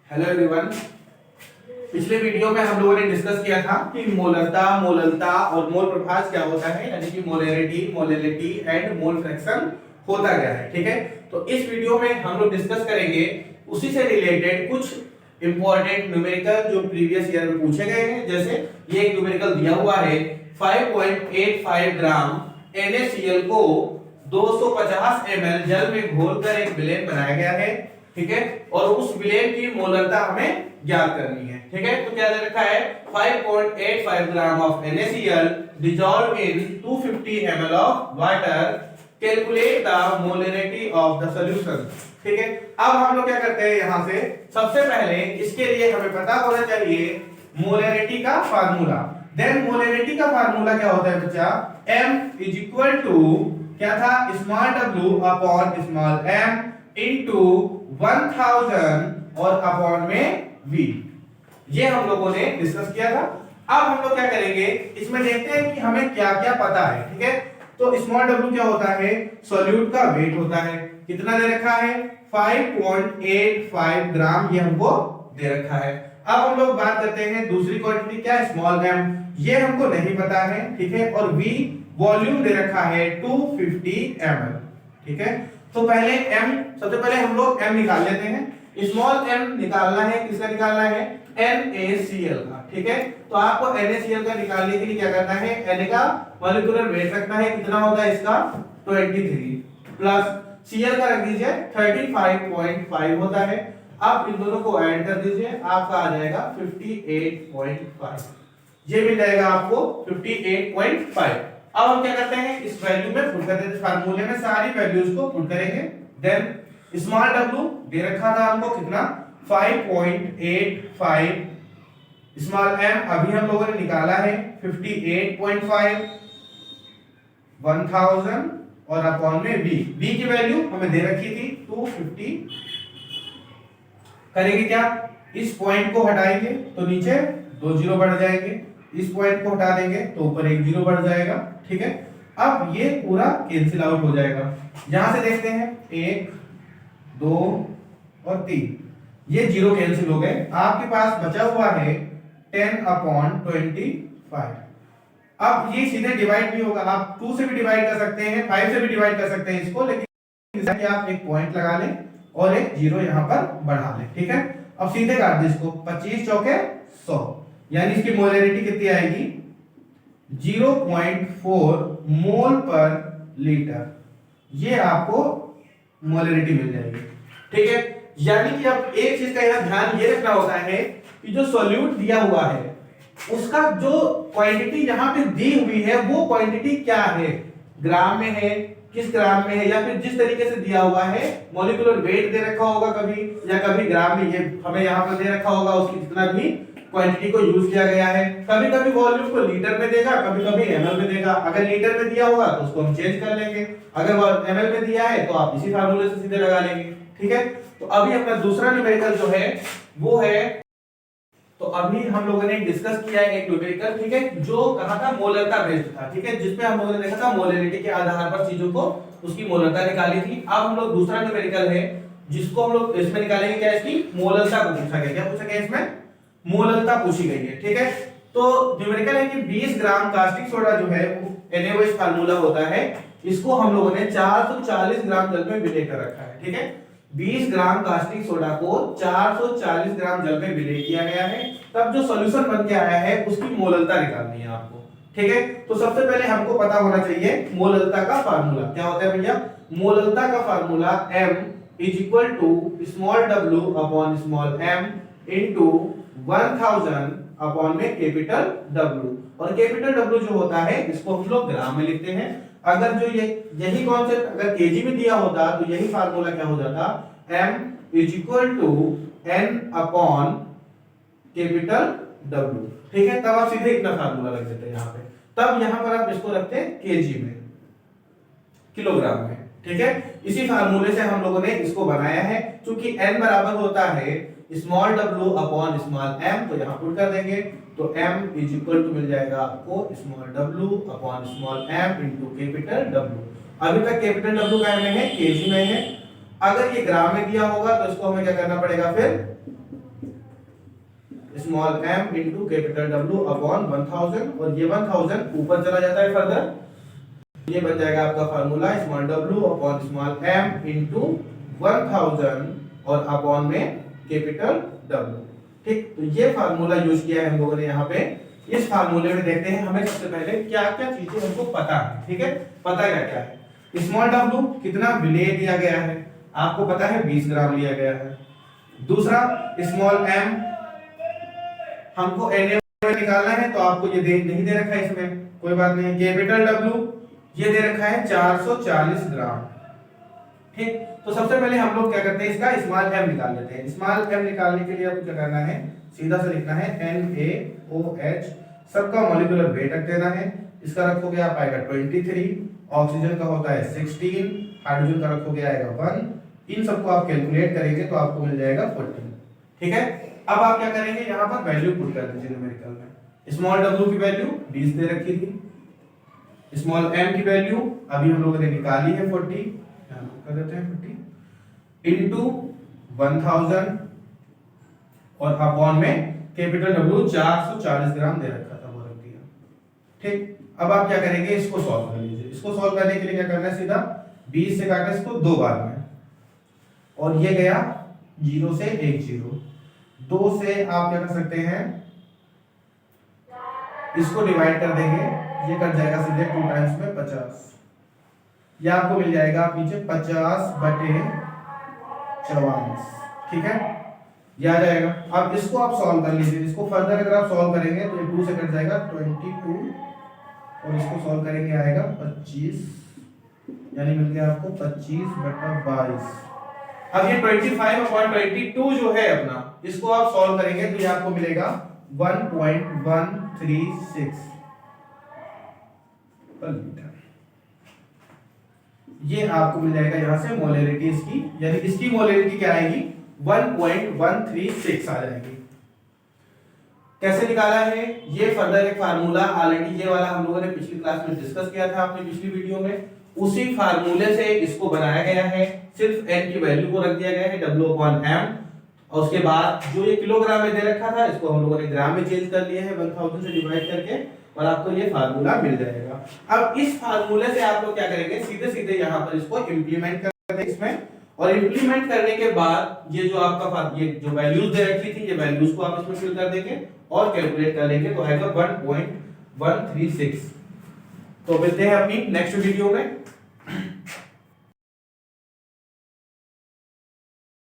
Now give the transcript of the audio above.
Hello everyone. पिछले video में हम लोगों ने डिस्कस किया था कि मोललता और मोल प्रभाज क्या होता है, यानी कि molarity, molality and mole fraction होता क्या है। ठीक है, तो इस वीडियो में हम लोग डिस्कस करेंगे उसी से रिलेटेड कुछ इंपॉर्टेंट न्यूमेरिकल जो प्रीवियस ईयर में पूछे गए हैं। जैसे ये एक न्यूमेरिकल दिया हुआ है 5.85 ग्राम NaCl को 250 ml जल में घोलकर एक विलेन बनाया गया है। ठीक है, और उस विलेन की मोलरता हमें ज्ञात करनी है। ठीक है, तो क्या दे रखा है 5.85 gram of NaCl dissolved in 250 ml of water, calculate the molarity of the solution। ठीक है, अब हम लोग क्या करते हैं, यहां से सबसे पहले इसके लिए हमें पता होना चाहिए मोलैरिटी का फार्मूला। देन मोलैरिटी का फार्मूला क्या होता है बच्चा, M इज इक्वल टू क्या था, small w upon small m into 1000 और अपॉन में v। ये हम लोगों ने डिस्कस किया था। अब हम लोग क्या करेंगे, इसमें देखते हैं कि हमें क्या क्या पता है। ठीक है, तो स्मॉल w क्या होता है, सॉल्यूट का वेट होता है। कितना दे रखा है 5.85 ग्राम, ये हमको दे रखा है। अब हम लोग बात करते हैं दूसरी क्वांटिटी क्या है, स्मॉल m, ये हमको नहीं पता है। ठीक है, और v वॉल्यूम दे रखा है 250 ml। ठीक है, तो पहले m, सबसे पहले हम लोग m निकाल लेते हैं। स्मॉल m निकालना है, किसका निकालना है, NaCl का। ठीक है, तो आपको NaCl का निकालने के लिए क्या करना है, Na का मॉलिक्यूलर वेट रखना है। कितना होता है इसका 23 प्लस Cl का रख दीजिए 35.5 होता है। अब इन दोनों को ऐड कर दीजिए, आपका आ जाएगा 58.5। ये मिल जाएगा आपको 58.5। अब हम क्या करते हैं, इस वैल्यू में पुट कर देते हैं, फार्मूले में सारी वैल्यूज को पुट करेंगे। देन स्मॉल w दे रखा था हमको कितना 5.85, स्मॉल m अभी हम लोगों ने निकाला है 58.5, 1000 और अपॉन में v की वैल्यू हमें दे रखी थी 250। करेंगे क्या, इस पॉइंट को हटाएंगे तो नीचे 2 जीरो बढ़ जाएंगे, इस पॉइंट को हटा देंगे तो ऊपर 1 जीरो बढ़ जाएगा। ठीक है, अब ये पूरा कैंसिल आउट हो जाएगा। यहां से देखते हैं 1 2 और 3, ये जीरो कैंसिल हो गए। आपके पास बचा हुआ है 10/25। अब ये सीधे डिवाइड भी होगा, आप 2 से भी डिवाइड कर सकते हैं, 5 से भी डिवाइड कर सकते हैं इसको, लेकिन कि आप एक पॉइंट लगा लें और एक जीरो यहां पर बढ़ा लें। ठीक है, अब सीधे काट दे इसको, 25 चौके 100, यानी इसकी मोलैरिटी कितनी आएगी 0.4 मोल पर लीटर, ये आपको मोलैरिटी मिल जाएगी। ठीक है, यानी कि अब एक चीज का यहां ध्यान ये रखना होता है कि जो सॉल्यूट दिया हुआ है उसका जो क्वांटिटी यहां पे दी हुई है वो क्वांटिटी क्या है, ग्राम में है, किस ग्राम में है, या फिर जिस तरीके से दिया हुआ है मॉलिक्यूलर वेट दे रखा होगा कभी, या कभी ग्राम में ये हमें यहां पर दे रखा होगा उसकी जितना भी क्वांटिटी को यूज किया गया है। कभी कभी वॉल्यूम को लीटर में देगा, कभी कभी ml में देगा। अगर लीटर में दिया होगा तो उसको हम चेंज कर लेंगे, अगर ml में दिया है तो आप इसी फार्मूले से सीधे लगा लेंगे। ठीक है, तो अभी अपना दूसरा न्यूमेरिकल जो है वो है, तो अभी हम लोगों ने डिस्कस किया है एक न्यूमेरिकल। ठीक है, जो कहा था मोलरता बेस्ड था। ठीक है, जिसपे हम लोगों ने देखा था मोलैरिटी के आधार पर चीजों को उसकी मोलरता निकाली थी। अब हम लोग दूसरा न्यूमेरिकल है जिसको हम लोग इसमें निकालेंगे, क्या इसकी मोलरता को पूछा गया। क्या पूछा गया इसमें, मोलरता पूछी गई है। ठीक है, तो न्यूमेरिकल है कि 20 ग्राम कास्टिक सोडा जो है NaOH फार्मूला होता है, इसको हम लोगों ने 440 ग्राम जल में विलय कर रखा है। ठीक है, 20 ग्राम कास्टिक सोडा को 440 ग्राम जल में विलय किया गया है। तब जो सॉल्यूशन बन के आया है उसकी मोलरता निकालनी है आपको। ठीक है, तो सबसे पहले हमको पता होना चाहिए मोलरता का फार्मूला क्या होता है भैया। मोलरता का फार्मूला M is equal to small w upon small m into 1000 upon में कैपिटल W, और कैपिटल W जो होता है इसको हम लोग ग्राम में लिखते हैं। अगर जो यही कॉन्सेप्ट अगर केजी में दिया होता तो यही फार्मूला क्या हो जाता, M is equal to n upon capital W। ठीक है, तब आप सीधे इतना फार्मूला रख देते हैं यहाँ पे, तब यहाँ पर आप इसको रखते हैं केजी में, किलोग्राम में। ठीक है, इसी फार्मूले से हम लोगों ने इसको बनाया है। क्योंकि n बराबर होता है small w upon small m, तो यहाँ पुट कर देंगे तो m इज इक्वल टू मिल जाएगा आपको small w upon small m into capital W। अभी तक कैपिटल W का में है, केजी में है। अगर ये ग्राम में दिया होगा तो इसको हमें क्या करना पड़ेगा, फिर small m into capital W upon 1000 और ये 1000 ऊपर चला जाता है फर्दर, ये बन जाएगा आपका formula small w upon small m into 1000 और अपॉन में कैपिटल W। ठीक, तो ये फार्मूला यूज किया है हम लोगों ने यहाँ पे। इस फार्मूले में देखते हैं हमें सबसे पहले क्या क्या चीजें हमको पता है। ठीक है, पता क्या क्या है। स्मॉल w कितना विलेय दिया गया है, आपको पता है 20 ग्राम लिया गया है। दूसरा स्मॉल m हमको Na निकालना है, तो आपको ये नहीं दे रखा है इसमें, कोई बात नहीं। कैपिटल W ये दे रखा है 440 ग्राम। ठीक, तो सबसे पहले हम लोग क्या करते हैं, इसका स्मॉल m निकाल लेते हैं। स्मॉल m निकालने के लिए आपको क्या करना है, सीधा सा लिखना है NaOH, सबका मॉलिक्यूलर वेट रख देना है। इसका रखोगे आप आएगा 23, ऑक्सीजन का होता है 16, हाइड्रोजन का रखोगे आएगा 1। इन सबको आप कैलकुलेट करेंगे तो आपको मिल जाएगा 14। ठीक है, अब आप क्या करेंगे, यहाँ पर वैल्यू पुट कर दीजिए न्यूमेरिकल में। स्मॉल w की वैल्यू 20 दे रखी थी, स्मॉल m की वैल्यू अभी हम लोगों ने निकाली है 40, कर देते हैं 40 इंटू 1000 और अपॉन में कैपिटल W 440 ग्राम दे रखा था, वो रख दिया। ठीक, अब आप क्या करेंगे, इसको सॉल्व कर लीजिए। इसको सॉल्व करने के लिए क्या करना है, सीधा 20 से काटा इसको 2 बार में, और ये गया 0 से 1 0, 2 से आप क्या कर सकते हैं, इसको डिवाइड कर देंगे, ये कट जाएगा सीधे 2 टाइम्स में 50, ये आपको मिल जाएगा आप नीचे 50/54। ठीक है, ये आ जाएगा। अब इसको आप सॉल्व कर लीजिए। इसको फर्दर अगर आप सॉल्व करेंगे तो ये 2 से कट जाएगा 22, और इसको सॉल्व करेंगे आएगा 25, यानी मिल गया आपको 25/22। अब ये 25/22 जो है अपना, इसको आप सॉल्व करेंगे तो ये आपको मिलेगा 1.136 पर लीटर। ये आपको मिल जाएगा यहाँ से मोलरिटी इसकी, यानी इसकी मोलरिटी क्या आएगी, 1.136 आ जाएगी। कैसे निकाला है, ये फर्दर एक फार्मूला ऑलरेडी ये वाला हम लोगों ने पिछली क्लास में डिस्कस किया था अपनी पिछली वीडियो में, उसी फार्मूले से इसको बनाया गया है। सिर्फ n की वैल्यू को रख दिया गया है W/m, और उसके बाद जो ये किलोग्राम में दे रखा था इसको हम लोगों ने ग्राम में चेंज कर लिया है 1000 से डिवाइड करके, और आपको ये फार्मूला मिल जाएगा। अब इस फार्मूले से आप लोग क्या करेंगे, सीधे सीधे यहाँ पर इसको इंप्लीमेंट कर देंगे इसमें, और इंप्लीमेंट करने के बाद ये जो आपका ये जो वैल्यूज दे रखी थी, ये वैल्यूज को आप इसमें फिल कर देंगे और कैलकुलेट कर लेंगे, तो आएगा 1.136। तो मिलते हैं अपनी नेक्स्ट वीडियो में।